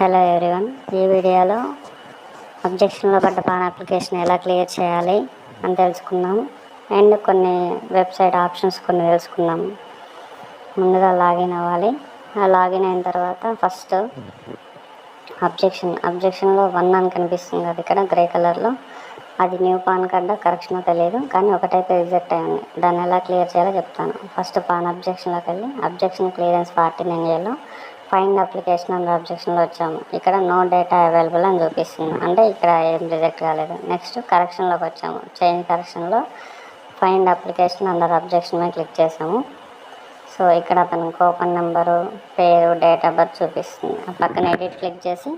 Hello everyone, ఈ వీడియోలో అబ్జెక్షన్లో పడ్డ పాన్ అప్లికేషన్ ఎలా క్లియర్ చేయాలి అని తెలుసుకుందాము. అండ్ కొన్ని వెబ్సైట్ ఆప్షన్స్ కొన్ని తెలుసుకుందాము. ముందుగా లాగిన్ అవ్వాలి. ఆ లాగిన్ అయిన తర్వాత ఫస్ట్ అబ్జెక్షన్లో 1 అని కనిపిస్తుంది కదా, ఇక్కడ గ్రే కలర్లో. అది న్యూ పాన్ కార్డు కరెక్షన్ తెలియదు, కానీ ఒకటైతే రిజెక్ట్ అయింది. దాన్ని ఎలా క్లియర్ చేయాలో చెప్తాను. ఫస్ట్ పాన్ అబ్జెక్షన్లోకి వెళ్ళి అబ్జెక్షన్ క్లియరెన్స్ పార్టీ నేను చేయాలో ఫైండ్ అప్లికేషన్ అండ్ అబ్జెక్షన్లో వచ్చాము. ఇక్కడ నో డేటా అవైలబుల్ అని చూపిస్తుంది, అంటే ఇక్కడ ఏం రిజెక్ట్ కాలేదు. నెక్స్ట్ కరెక్షన్లోకి వచ్చాము. చేంజ్ కరెక్షన్లో ఫైండ్ అప్లికేషన్ అండర్ అబ్జెక్షన్ మీద క్లిక్ చేసాము. సో ఇక్కడ అతనికి ఓపెన్ నెంబరు, పేరు, డేట్ ఆఫ్ బర్త్ చూపిస్తుంది. ఆ పక్కన ఎడిట్ క్లిక్ చేసి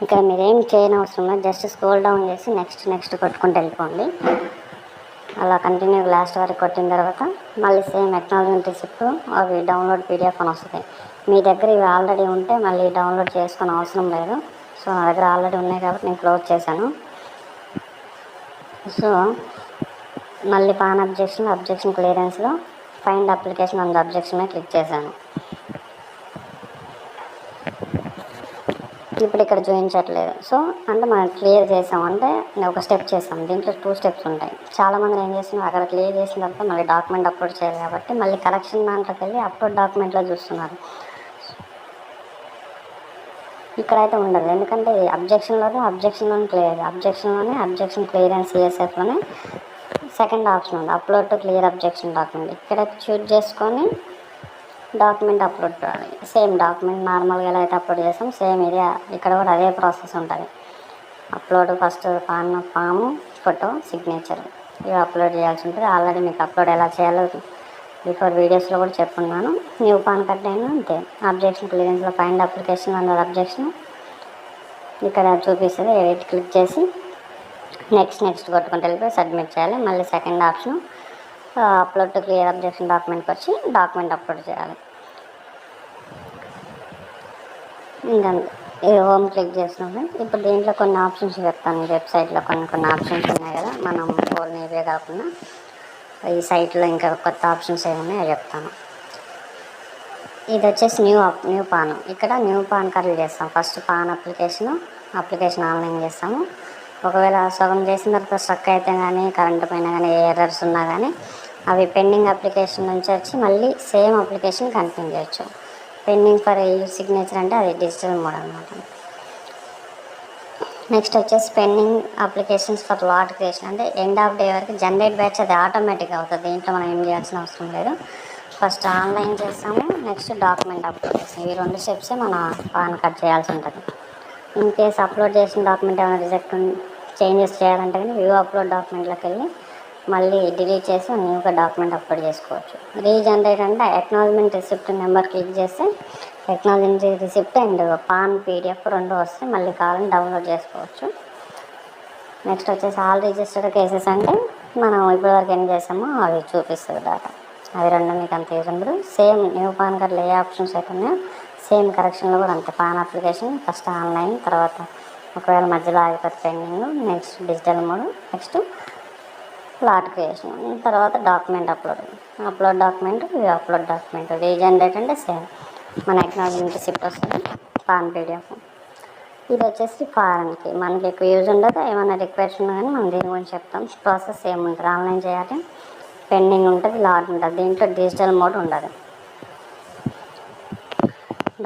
ఇక్కడ మీరేం చేయని అవసరం లేదు, జస్ట్ స్క్రోల్ డౌన్ చేసి నెక్స్ట్ కొట్టుకుంటూ వెళ్ళిపోండి. అలా కంటిన్యూ లాస్ట్ వరకు కొట్టిన తర్వాత మళ్ళీ సేమ్ ఎక్నాలజ్మెంట్ రిసిప్ట్ అవి డౌన్లోడ్ పీడిఎఫ్ అని వస్తుంది. మీ దగ్గర ఇవి ఆల్రెడీ ఉంటే మళ్ళీ డౌన్లోడ్ చేసుకునే అవసరం లేదు. సో నా దగ్గర ఆల్రెడీ ఉన్నాయి కాబట్టి నేను క్లోజ్ చేశాను. సో మళ్ళీ పాన్ అబ్జెక్షన్ క్లియరెన్స్లో ఫైండ్ అప్లికేషన్ అండ్ అబ్జెక్షన్ మీద క్లిక్ చేశాను. ఇప్పుడు ఇక్కడ చూపించట్లేదు. సో అంటే మనం క్లియర్ చేసామంటే ఒక స్టెప్ చేసాం. దీంట్లో 2 స్టెప్స్ ఉంటాయి. చాలామంది ఏం చేస్తున్నారు, అక్కడ క్లియర్ చేసిన తర్వాత మళ్ళీ డాక్యుమెంట్ అప్లోడ్ చేయాలి కాబట్టి మళ్ళీ కరెక్షన్ దాంట్లోకి వెళ్ళి అప్లోడ్ డాక్యుమెంట్లో చూస్తున్నారు. ఇక్కడైతే ఉండదు, ఎందుకంటే అబ్జెక్షన్లోనే అబ్జెక్షన్ క్లియరెన్స్ సిఎస్ఎఫ్లోనే సెకండ్ ఆప్షన్ ఉంది, upload to clear objection document. ఇక్కడ చూజ్ చేసుకొని డాక్యుమెంట్ అప్లోడ్ చేయాలి. సేమ్ డాక్యుమెంట్ నార్మల్గా ఎలా అయితే అప్లోడ్ చేస్తాం సేమ్ ఇదే, ఇక్కడ కూడా అదే ప్రాసెస్ ఉంటుంది. Upload first form, photo, signature ఇవి అప్లోడ్ చేయాల్సి ఉంటుంది. ఆల్రెడీ మీకు అప్లోడ్ ఎలా చేయాలో బిఫోర్ వీడియోస్లో కూడా చెప్పున్నాను. న్యూ పాన్ కార్డ్ అయినా అంతే. అబ్జెక్షన్ క్లియరెన్స్లో ఫైండ్ అప్లికేషన్ అండర్ అబ్జెక్షన్ ఇక్కడ చూపిస్తుంది. ఎడిట్ క్లిక్ చేసి నెక్స్ట్ కొట్టుకుంటూ వెళ్ళిపోయి సబ్మిట్ చేయాలి. మళ్ళీ second option upload to clear objection డాక్యుమెంట్కి వచ్చి డాక్యుమెంట్ అప్లోడ్ చేయాలి. ఇంకా హోమ్ క్లిక్ చేసినప్పుడు ఇప్పుడు దీంట్లో కొన్ని ఆప్షన్స్ చెప్తాను. ఈ వెబ్సైట్లో కొన్ని ఆప్షన్స్ ఉన్నాయి కదా, మనం ఓన్లీ ఇవే కాకుండా ఈ సైట్లో ఇంకా కొత్త ఆప్షన్స్ ఏమున్నాయో చెప్తాను. ఇది వచ్చేసి న్యూ పాన్. ఇక్కడ న్యూ పాన్ కార్డు చేస్తాం. ఫస్ట్ పాన్ అప్లికేషన్ ఆన్లైన్ చేస్తాము. ఒకవేళ సగం చేసిన తర్వాత స్ట్రక్ అయితే కానీ, కరెంటు పైన కానీ, ఏ ఎర్రర్స్ ఉన్నా కానీ అవి పెండింగ్ అప్లికేషన్ నుంచి వచ్చి మళ్ళీ సేమ్ అప్లికేషన్ కంటిన్యూ చేయొచ్చు. పెండింగ్ ఫర్ సిగ్నేచర్ అంటే అది డిజిటల్ మోడ్ అనమాట. నెక్స్ట్ వచ్చేసి pending applications for lot creation అంటే ఎండ్ ఆఫ్ డే వరకు జనరేట్ బ్యాచ్ అది ఆటోమేటిక్గా అవుతుంది. దీంట్లో మనం ఏం చేయాల్సిన అవసరం లేదు. ఫస్ట్ ఆన్లైన్ చేస్తాము, నెక్స్ట్ డాక్యుమెంట్ అప్లోడ్ చేస్తాము. ఈ 2 స్టెప్సే మన పాన్ కార్డ్ చేయాల్సి ఉంటుంది. ఇన్ కేస్ అప్లోడ్ చేసిన డాక్యుమెంట్ ఏమైనా రిజెక్ట్ చేంజెస్ చేయాలంటే కానీ వ్యూ అప్లోడ్ డాక్యుమెంట్లోకి వెళ్ళి మళ్ళీ డిలీట్ చేసి న్యూగా డాక్యుమెంట్ అప్లోడ్ చేసుకోవచ్చు. రీజనరేట్ అంటే అక్నాలజ్మెంట్ రిసిప్ట్ నెంబర్ క్లిక్ చేస్తే acknowledgement receipt and pan PDF 2 వస్తే మళ్ళీ కావాలని డౌన్లోడ్ చేసుకోవచ్చు. నెక్స్ట్ వచ్చేసి ఆల్ రిజిస్టర్డ్ కేసెస్ అంటే మనం ఇప్పటివరకు ఏం చేసామో అవి చూపిస్తుంది డేటా. అవి 2 మీకు అంత యూజ్ ఉండదు. సేమ్ న్యూ పాన్ కార్డులో ఏ ఆప్షన్స్ అయితే ఉన్నాయో సేమ్ కరెక్షన్లో కూడా అంతే. పాన్ అప్లికేషన్ ఫస్ట్ ఆన్లైన్, తర్వాత ఒకవేళ మధ్యలో ఆగిపోతే pending, next digital mode, next lot creation, తర్వాత డాక్యుమెంట్ అప్లోడ్ డాక్యుమెంట్ రీజనరేట్ అంటే సేమ్ మన అక్నాలజ్మెంట్ రిసిప్ట్ వస్తుంది, పాన్ పీడిఎఫ్. ఇది వచ్చేసి ఫారెన్కి మనకి ఎక్కువ యూజ్ ఉండదు. ఏమైనా రిక్వెస్ట్ ఉన్నా కానీ మనం దీని గురించి చెప్తాం. ప్రాసెస్ సేమ్ ఉంటుంది. ఆన్లైన్ చేయాలి, పెండింగ్ ఉంటుంది, లాట్ ఉంటుంది. దీంట్లో డిజిటల్ మోడ్ ఉండదు.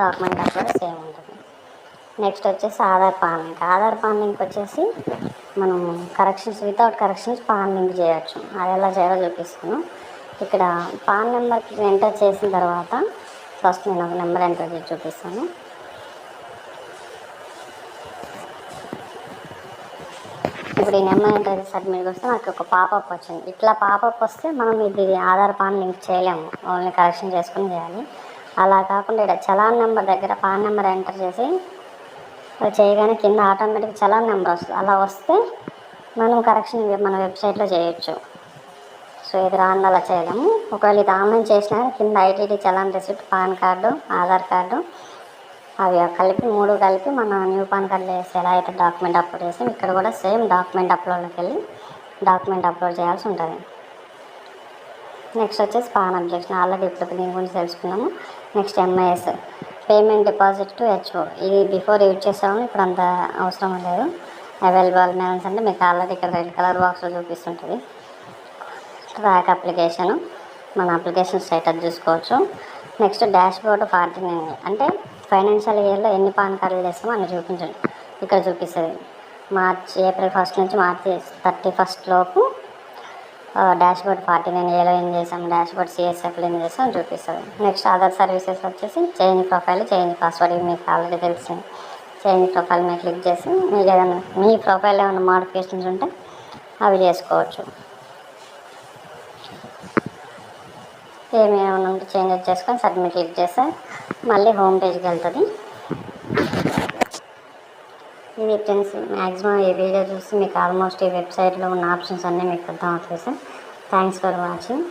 డాక్యుమెంట్ అప్లోడ్ సేమ్ ఉంటుంది. నెక్స్ట్ వచ్చేసి ఆధార్ పాన్ లింక్ వచ్చేసి మనం వితౌట్ కరెక్షన్స్ పాన్ లింక్ చేయొచ్చు. అది ఎలా చేయాలో చూపిస్తాను. ఇక్కడ పాన్ నెంబర్కి ఎంటర్ చేసిన తర్వాత ఫస్ట్ నేను ఒక నెంబర్ ఎంటర్ చేసి చూపిస్తాను. ఇప్పుడు ఈ నెంబర్ ఎంటర్ చేసి సబ్మిట్కి వస్తే నాకు ఒక పాపప్ వచ్చింది. ఇట్లా పాపప్ వస్తే మనం ఇది ఆధార్ పాన్ లింక్ చేయలేము, ఓన్లీ కరెక్షన్ చేసుకుని చేయాలి. అలా కాకుండా ఇక్కడ చలాన్ నెంబర్ దగ్గర పాన్ నెంబర్ ఎంటర్ చేసి అది చేయగానే కింద ఆటోమేటిక్ చలాన్ నెంబర్ వస్తుంది. అలా వస్తే మనం కరెక్షన్ మన వెబ్సైట్లో చేయొచ్చు. సో ఇది రాంది అలా చేయలేము. ఒకవేళ ఇది ఆన్లైన్ చేసినా కింద ITD, challan receipt, pan card, Aadhaar card అవి కలిపి 3 కలిపి మన న్యూ పాన్ కార్డులో వేసి ఎలా అయితే డాక్యుమెంట్ అప్లోడ్ చేసాం ఇక్కడ కూడా సేమ్ డాక్యుమెంట్ అప్లోడ్లోకి వెళ్ళి డాక్యుమెంట్ అప్లోడ్ చేయాల్సి ఉంటుంది. నెక్స్ట్ వచ్చేసి పాన్ అబ్జెక్షన్ ఆల్రెడీ ఇప్పుడు దీని గురించి తెలుసుకున్నాము. Next MIS payment deposit to HO. ఇది బిఫోర్ యూజ్ చేసాము, ఇప్పుడు అంత అవసరం లేదు. అవైలబుల్ మెయిల్స్ అంటే మీకు ఆల్రెడీ ఇక్కడ రెడ్ కలర్ బాక్స్లో చూపిస్తుంటుంది. ట్రాక్ అప్లికేషను, మన అప్లికేషన్ స్టేటస్ చూసుకోవచ్చు. నెక్స్ట్ డాష్ బోర్డ్ 49 అంటే ఫైనాన్షియల్ ఇయర్లో ఎన్ని పాన్ కార్డులు చేస్తామో అన్ని చూపించండి. ఇక్కడ చూపిస్తుంది ఏప్రిల్ 1 నుంచి మార్చి 31 లోపు డాష్ బోర్డ్ 49 ఏలో ఏం చేసాం, డాష్ బోర్డ్ సిఎస్ఎఫ్లో ఏం చేసాం చూపిస్తుంది. నెక్స్ట్ అదర్ సర్వీసెస్ వచ్చేసి చేంజ్ ప్రొఫైల్, చేంజ్ పాస్వర్డ్. ఇవి మీకు ఆల్రెడీ తెలిసింది. చేంజ్ ప్రొఫైల్ మీద క్లిక్ చేసి మీకు ఏదైనా మీ ప్రొఫైల్లో ఏమైనా మోడిఫికేషన్స్ ఉంటే అవి చేసుకోవచ్చు. ఏమేమైనా ఉంటే చేంజెస్ చేసుకొని సబ్మిట్ క్లిక్ చేస్తే మళ్ళీ హోమ్ పేజ్కి వెళ్తుంది. ఇది ఫ్రెండ్స్ మ్యాక్సిమం ఈ వీడియో చూసి మీకు ఆల్మోస్ట్ ఈ వెబ్సైట్లో ఉన్న ఆప్షన్స్ అన్నీ మీకు అర్థం అవుతాయి సార్. Thanks for watching.